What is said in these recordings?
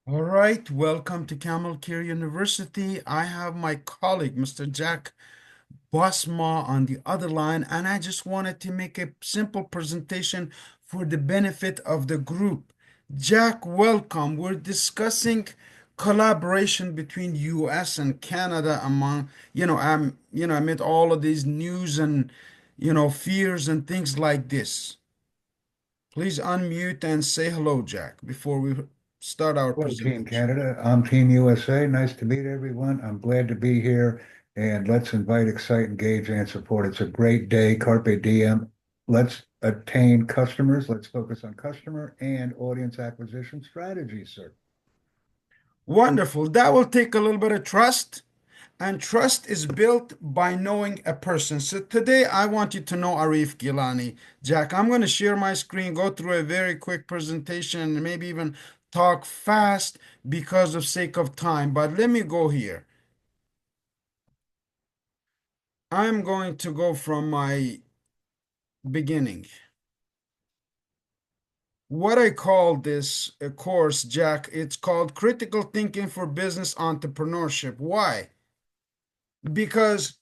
All right, welcome to Camel Care University. I have my colleague, Mr. Jack Bosma, on the other line, and I just wanted to make a simple presentation for the benefit of the group. Jack, welcome. We're discussing collaboration between US and Canada among, amid all of these news and, fears and things like this. Please unmute and say hello, Jack, before we start our Hello, Team presentation. Canada. I'm Team USA. Nice to meet everyone. I'm glad to be here. And let's invite, excite, engage, and support. It's a great day. Carpe diem. Let's attain customers. Let's focus on customer and audience acquisition strategies, sir. Wonderful. That will take a little bit of trust, and trust is built by knowing a person. So today I want you to know Arif Gilany. Jack, I'm going to share my screen, go through a very quick presentation, and maybe even talk fast because of sake of time. But let me go here. I'm going to go from my beginning. What I call this course, Jack, it's called Critical Thinking for Business Entrepreneurship. Why? Because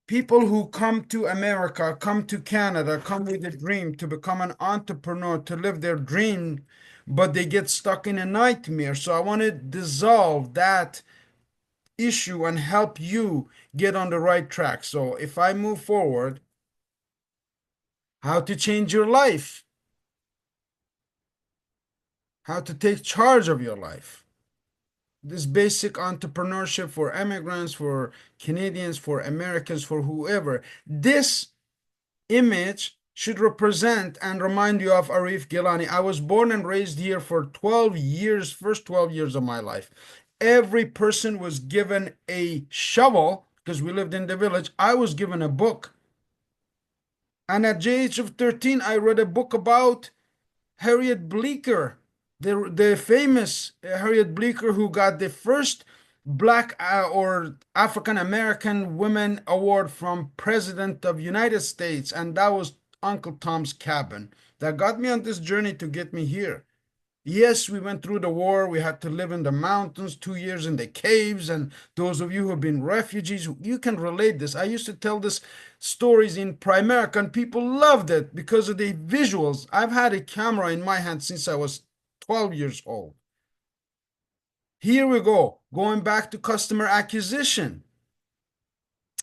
people who come to America, come to Canada, come with a dream to become an entrepreneur, to live their dream, but they get stuck in a nightmare. So I want to dissolve that issue and help you get on the right track. So if I move forward, how to change your life, how to take charge of your life. This basic entrepreneurship for immigrants, for Canadians, for Americans, for whoever. This image should represent and remind you of Arif Gilany. I was born and raised here for 12 years, first 12 years of my life. Every person was given a shovel because we lived in the village. I was given a book. And at the age of 13, I read a book about Harriet Bleecker, the famous Harriet Bleecker who got the first Black or African American Women Award from President of United States, and that was Uncle Tom's Cabin. That got me on this journey to get me here. Yes, we went through the war. We had to live in the mountains, 2 years in the caves. And those of you who have been refugees, you can relate this. I used to tell this stories in Primerica, and people loved it because of the visuals. I've had a camera in my hand since I was 12 years old. Here we go, going back to customer acquisition.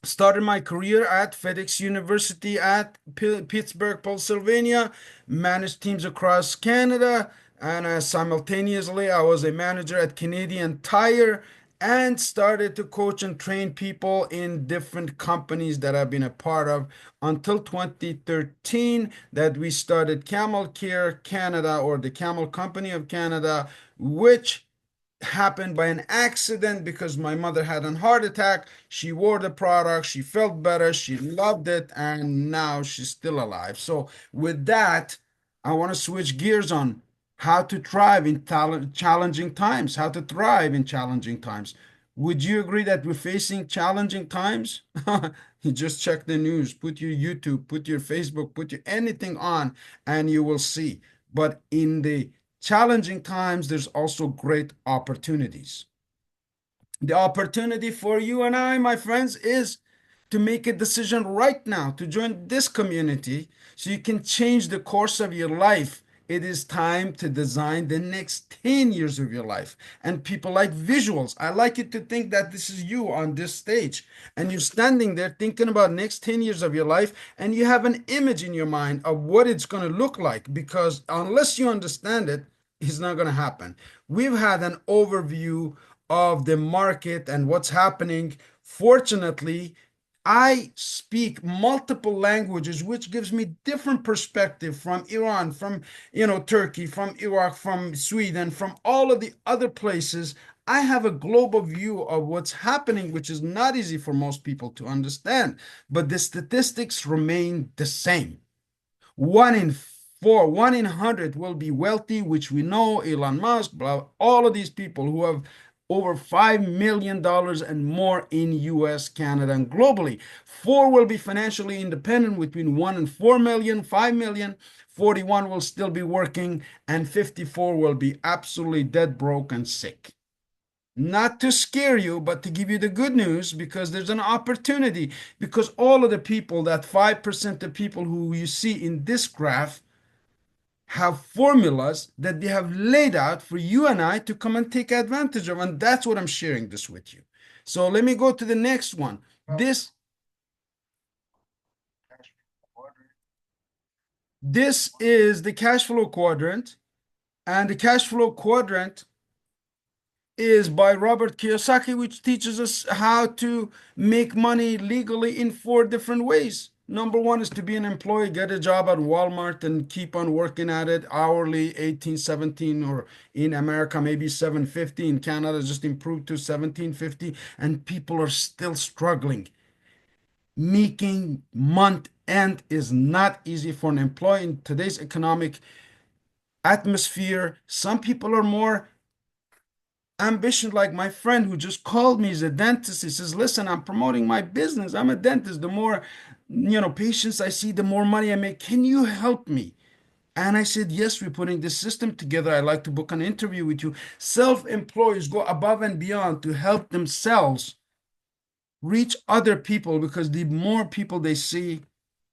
Started my career at FedEx University at Pittsburgh, Pennsylvania, managed teams across Canada, and simultaneously, I was a manager at Canadian Tire and started to coach and train people in different companies that I've been a part of until 2013 that we started Camel Care Canada, or the Camel Company of Canada, which happened by an accident because my mother had a heart attack. She wore the product, she felt better, she loved it, and now she's still alive. So, with that, I want to switch gears on how to thrive in challenging times, how to thrive in challenging times. Would you agree that we're facing challenging times? You just check the news, put your YouTube, put your Facebook, put your anything on, and you will see. But in the challenging times, there's also great opportunities. The opportunity for you and I, my friends, is to make a decision right now to join this community so you can change the course of your life. It is time to design the next 10 years of your life. And people like visuals. I like you to think that this is you on this stage and you're standing there thinking about next 10 years of your life, and you have an image in your mind of what it's going to look like, because unless you understand it, it's not going to happen. We've had an overview of the market and what's happening. Fortunately, I speak multiple languages, which gives me different perspective from Iran, from Turkey, from Iraq, from Sweden, from all of the other places. I have a global view of what's happening, which is not easy for most people to understand. But the statistics remain the same. One in four, 1 in 100 will be wealthy, which we know, Elon Musk, blah, all of these people who have over $5 million and more in US, Canada, and globally. Four will be financially independent, between 1 and 4 million, 5 million. 41 will still be working, and 54 will be absolutely dead broke and sick. Not to scare you, but to give you the good news, because there's an opportunity. Because all of the people, that 5% of people who you see in this graph, have formulas that they have laid out for you and I to come and take advantage of. And that's what I'm sharing this with you. So let me go to the next one. This is the cash flow quadrant, and the cash flow quadrant is by Robert Kiyosaki, which teaches us how to make money legally in four different ways. Number one is to be an employee, get a job at Walmart and keep on working at it hourly, 18, 17, or in America, maybe 7.50. In Canada, just improved to 17.50, and people are still struggling. Making month end is not easy for an employee in today's economic atmosphere. Some people are more ambition, like my friend who just called me. He's a dentist. He says, listen, I'm promoting my business. I'm a dentist. The more patients I see, the more money I make. Can you help me? And I said, yes, we're putting this system together. I'd like to book an interview with you. Self-employees go above and beyond to help themselves reach other people, because the more people they see,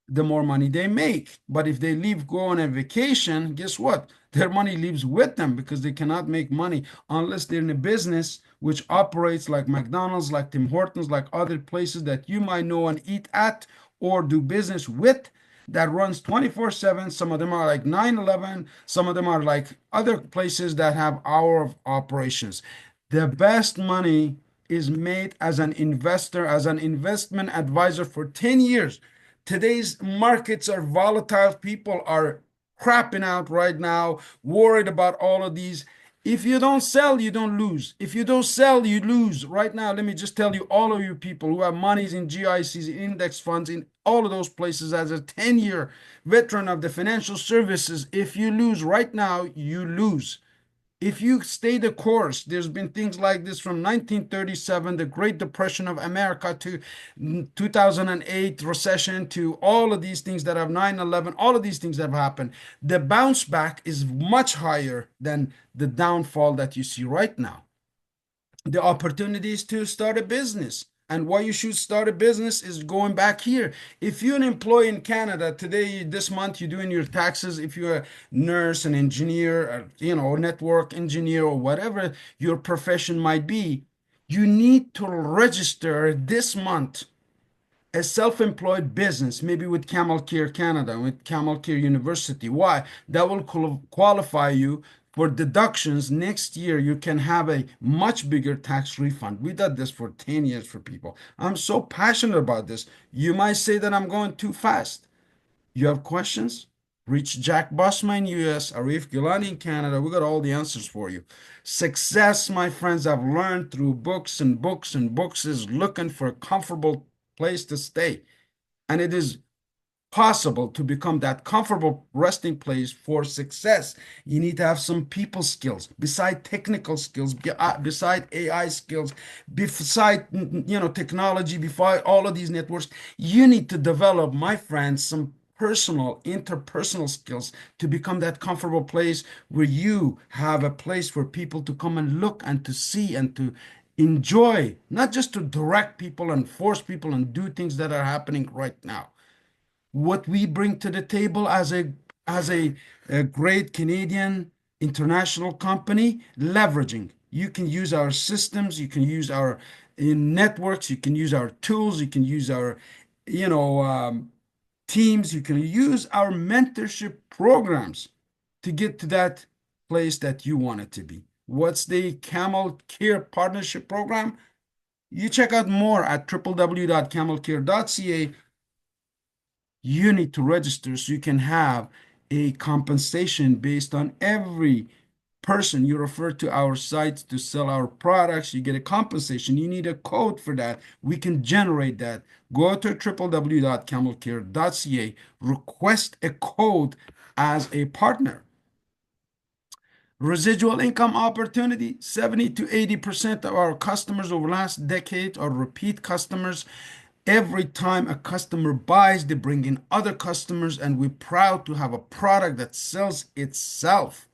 the more money they make. But if they leave, go on a vacation, guess what? Their money leaves with them, because they cannot make money unless they're in a business which operates like McDonald's, like Tim Hortons, like other places that you might know and eat at or do business with, that runs 24/7. Some of them are like 9/11. Some of them are like other places that have hour of operations. The best money is made as an investor, as an investment advisor for 10 years. Today's markets are volatile. People are crapping out right now, worried about all of these. If you don't sell, you don't lose. If you don't sell, you lose. Right now, let me just tell you, all of you people who have monies in GICs, index funds, in all of those places, as a 10-year veteran of the financial services, if you lose right now, you lose. If you stay the course, there's been things like this from 1937, the Great Depression of America, to 2008 recession, to all of these things that have 9/11, all of these things that have happened. The bounce back is much higher than the downfall that you see right now. The opportunities to start a business. And why you should start a business is going back here. If you're an employee in Canada today, this month, you're doing your taxes. If you're a nurse, an engineer, network engineer, or whatever your profession might be, you need to register this month a self-employed business, maybe with Camel Care Canada, with Camel Care University. Why? That will qualify you for deductions. Next year, you can have a much bigger tax refund. We did this for 10 years for people. I'm so passionate about this. You might say that I'm going too fast. You have questions? Reach Jack Bosma in US, Arif Gilany in Canada. We got all the answers for you. Success, my friends, I've learned through books and books and books, is looking for a comfortable place to stay. And it is possible to become that comfortable resting place for success. You need to have some people skills, beside technical skills, beside AI skills, beside technology, beside all of these networks. You need to develop, my friends, some personal, interpersonal skills to become that comfortable place where you have a place for people to come and look and to see and to enjoy, not just to direct people and force people and do things that are happening right now. What we bring to the table as a great Canadian international company, leveraging. You can use our systems, you can use our networks, you can use our tools, you can use our you know teams, you can use our mentorship programs to get to that place that you want it to be. What's the Camel Care Partnership Program? You check out more at www.camelcare.ca. You need to register so you can have a compensation based on every person you refer to our sites to sell our products. You get a compensation. You need a code for that. We can generate that. Go to www.camelcare.ca, request a code as a partner. Residual income opportunity, 70 to 80% of our customers over last decade are repeat customers. Every time a customer buys, they bring in other customers, and we're proud to have a product that sells itself.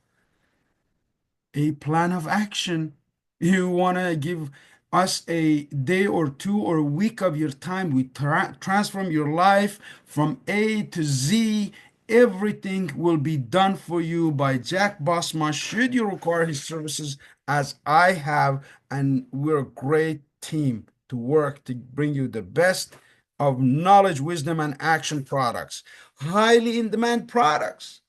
A plan of action. You want to give us a day or two or a week of your time. We transform your life from A to Z. Everything will be done for you by Jack Bosma should you require his services, as I have. And we're a great team to work to bring you the best of knowledge, wisdom, and action products. Highly in demand products.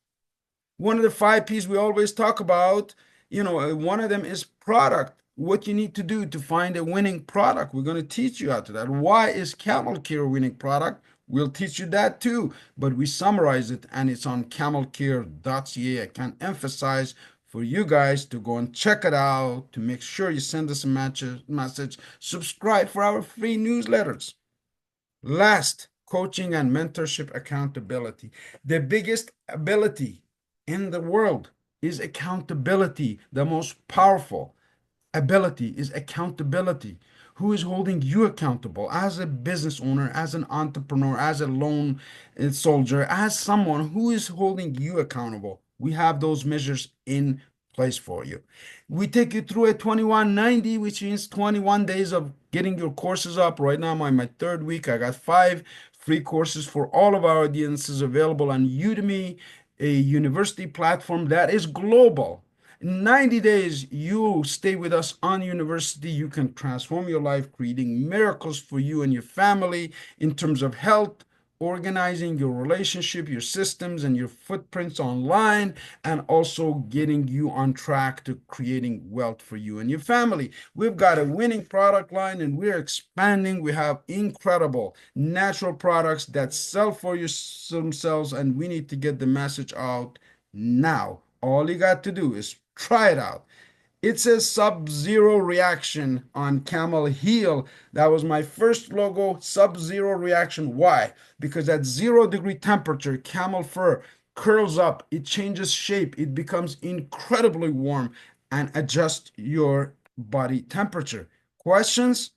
One of the five P's we always talk about, one of them is product. What you need to do to find a winning product. We're going to teach you how to that. Why is Camel Care a winning product? We'll teach you that too. But we summarize it and it's on camelcare.ca. I can't emphasize for you guys to go and check it out, to make sure you send us a message, subscribe for our free newsletters. Last, coaching and mentorship accountability. The biggest ability in the world is accountability. The most powerful ability is accountability. Who is holding you accountable as a business owner, as an entrepreneur, as a lone soldier, as someone who is holding you accountable? We have those measures in place for you. We take you through a 2190, which means 21 days of getting your courses up. Right now, I'm on my third week. I got 5 free courses for all of our audiences available on Udemy, a university platform that is global. In 90 days, you stay with us on university. You can transform your life, creating miracles for you and your family in terms of health, organizing your relationship, your systems, and your footprints online, and also getting you on track to creating wealth for you and your family. We've got a winning product line and we're expanding. We have incredible natural products that sell for themselves, and we need to get the message out now. All you got to do is try it out. It says Sub-Zero Reaction on Camel Heel. That was my first logo, Sub-Zero Reaction. Why? Because at 0 degree temperature, camel fur curls up, it changes shape, it becomes incredibly warm and adjusts your body temperature. Questions?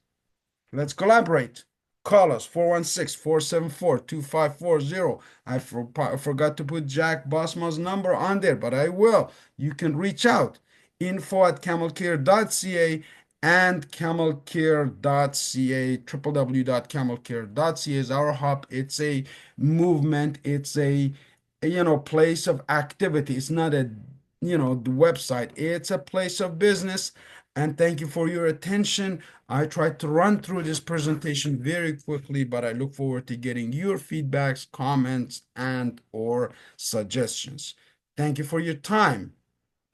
Let's collaborate. Call us 416-474-2540. I forgot to put Jack Bosma's number on there, but I will. You can reach out. Info@camelcare.ca and camelcare.ca. www.camelcare.ca is our hub. It's a movement. It's a place of activity. It's not a the website. It's a place of business. And thank you for your attention. I tried to run through this presentation very quickly, but I look forward to getting your feedbacks, comments, and or suggestions. Thank you for your time.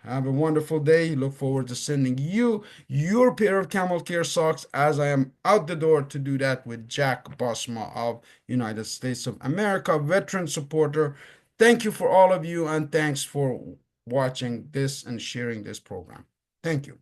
Have a wonderful day. Look forward to sending you your pair of Camel Care socks as I am out the door to do that with Jack Bosma of United States of America, veteran supporter. Thank you for all of you, and thanks for watching this and sharing this program. Thank you.